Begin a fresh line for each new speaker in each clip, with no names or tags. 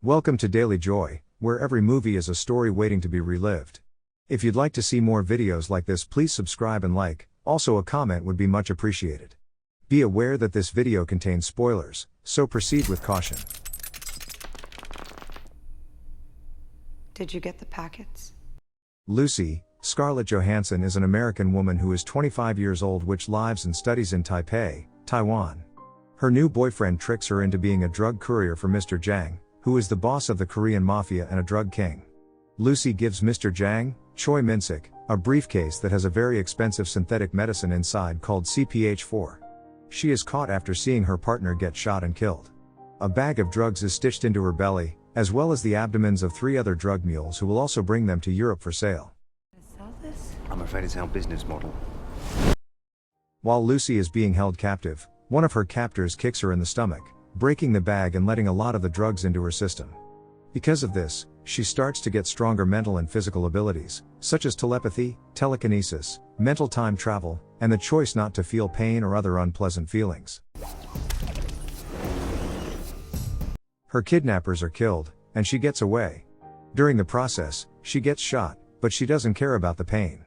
Welcome to Daily Joy, where every movie is a story waiting to be relived. If you'd like to see more videos like this, please subscribe and like, also a comment would be much appreciated. Be aware that this video contains spoilers, so proceed with caution.
Did you get the packets?
Lucy, Scarlett Johansson is an American woman who is 25 years old which lives and studies in Taipei, Taiwan. Her new boyfriend tricks her into being a drug courier for Mr. Zhang, who is the boss of the Korean mafia and a drug king. Lucy gives Mr. Zhang, Choi Min-sik, a briefcase that has a very expensive synthetic medicine inside called CPH4. She is caught after seeing her partner get shot and killed. A bag of drugs is stitched into her belly, as well as the abdomens of 3 other drug mules who will also bring them to Europe for sale.
Sell this?
I'm afraid it's our business model.
While Lucy is being held captive, one of her captors kicks her in the stomach, breaking the bag and letting a lot of the drugs into her system. Because of this, she starts to get stronger mental and physical abilities, such as telepathy, telekinesis, mental time travel, and the choice not to feel pain or other unpleasant feelings. Her kidnappers are killed, and she gets away. During the process, she gets shot, but she doesn't care about the pain.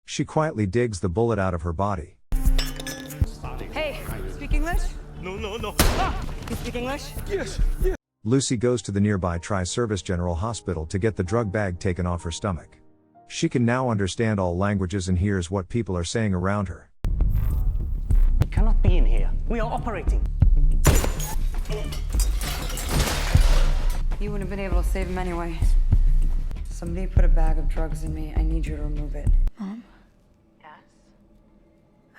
She quietly digs the bullet out of her body.
Hey, speak English?
No.
You speak English?
Yes.
Lucy goes to the nearby Tri-Service General Hospital to get the drug bag taken off her stomach. She can now understand all languages and hears what people are saying around her.
We cannot be in here. We are operating.
You wouldn't have been able to save him anyway. Somebody put a bag of drugs in me. I need you to remove it. Mom? Yes?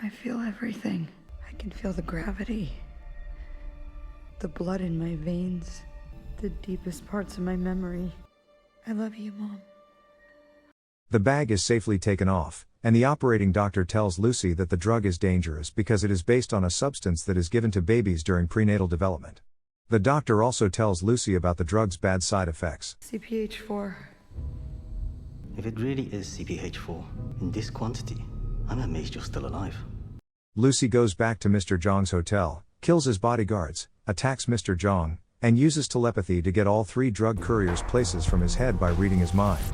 I feel everything. I can feel the gravity. The blood in my veins. The deepest parts of my memory. I love you, Mom.
The bag is safely taken off, and the operating doctor tells Lucy that the drug is dangerous because it is based on a substance that is given to babies during prenatal development. The doctor also tells Lucy about the drug's bad side effects.
CPH4.
If it really is CPH4 in this quantity, I'm amazed you're still alive.
Lucy goes back to Mr. Zhang's hotel, kills his bodyguards, attacks Mr. Zhang, and uses telepathy to get all 3 drug couriers' places from his head by reading his mind.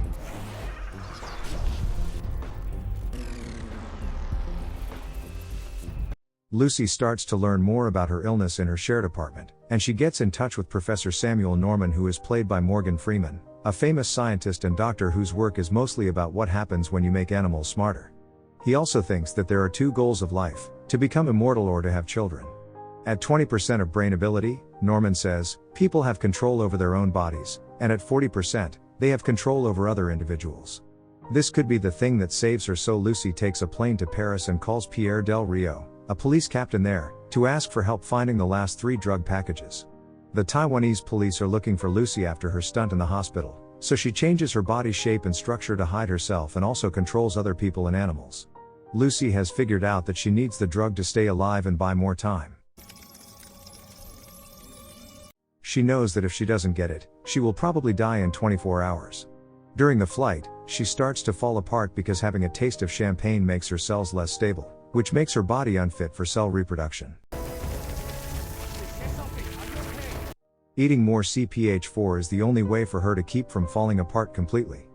Lucy starts to learn more about her illness in her shared apartment, and she gets in touch with Professor Samuel Norman, who is played by Morgan Freeman, a famous scientist and doctor whose work is mostly about what happens when you make animals smarter. He also thinks that there are 2 goals of life: to become immortal or to have children. At 20% of brain ability, Norman says, people have control over their own bodies, and at 40%, they have control over other individuals. This could be the thing that saves her, so Lucy takes a plane to Paris and calls Pierre Del Rio, a police captain there, to ask for help finding the last 3 drug packages. The Taiwanese police are looking for Lucy after her stunt in the hospital, so she changes her body shape and structure to hide herself and also controls other people and animals. Lucy has figured out that she needs the drug to stay alive and buy more time. She knows that if she doesn't get it, she will probably die in 24 hours. During the flight, she starts to fall apart because having a taste of champagne makes her cells less stable, which makes her body unfit for cell reproduction. Eating more CPH4 is the only way for her to keep from falling apart completely.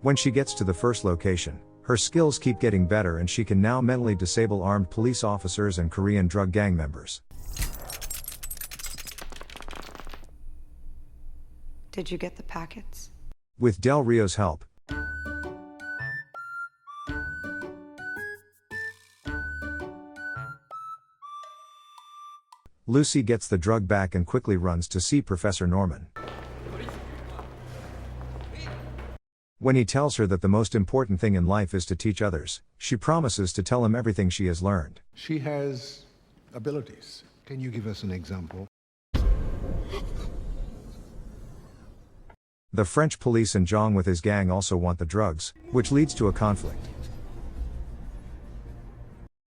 When she gets to the first location, her skills keep getting better and she can now mentally disable armed police officers and Korean drug gang members.
Did you get the packets?
With Del Rio's help, Lucy gets the drug back and quickly runs to see Professor Norman. When he tells her that the most important thing in life is to teach others, she promises to tell him everything she has learned.
She has abilities. Can you give us an example?
The French police and Zhang with his gang also want the drugs, which leads to a conflict.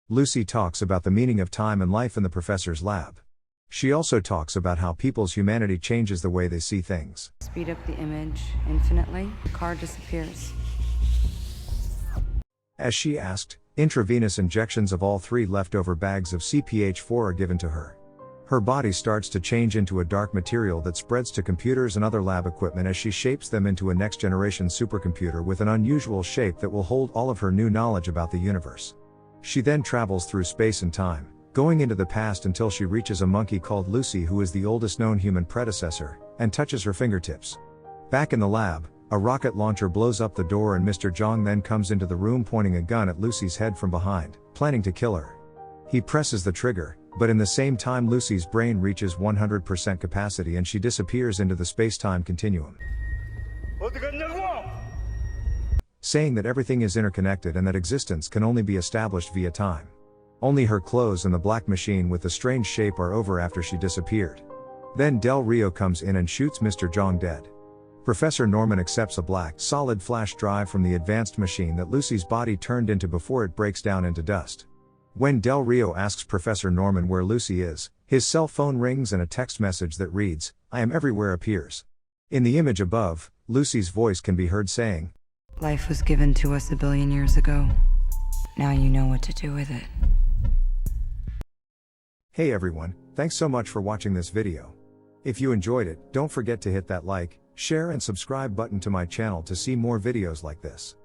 Lucy talks about the meaning of time and life in the professor's lab. She also talks about how people's humanity changes the way they see things.
Speed up the image infinitely. The car disappears.
As she asked, intravenous injections of all 3 leftover bags of CPH4 are given to her. Her body starts to change into a dark material that spreads to computers and other lab equipment as she shapes them into a next-generation supercomputer with an unusual shape that will hold all of her new knowledge about the universe. She then travels through space and time, going into the past until she reaches a monkey called Lucy, who is the oldest known human predecessor, and touches her fingertips. Back in the lab, a rocket launcher blows up the door and Mr. Zhang then comes into the room pointing a gun at Lucy's head from behind, planning to kill her. He presses the trigger, but in the same time Lucy's brain reaches 100% capacity and she disappears into the space-time continuum, saying that everything is interconnected and that existence can only be established via time. Only her clothes and the black machine with the strange shape are over after she disappeared. Then Del Rio comes in and shoots Mr. Zhang dead. Professor Norman accepts a black, solid flash drive from the advanced machine that Lucy's body turned into before it breaks down into dust. When Del Rio asks Professor Norman where Lucy is, his cell phone rings and a text message that reads, "I am everywhere" appears. In the image above, Lucy's voice can be heard saying,
Life was given to us 1 billion years ago. Now you know what to do with it.
Hey everyone, thanks so much for watching this video. If you enjoyed it, don't forget to hit that like, share and subscribe button to my channel to see more videos like this.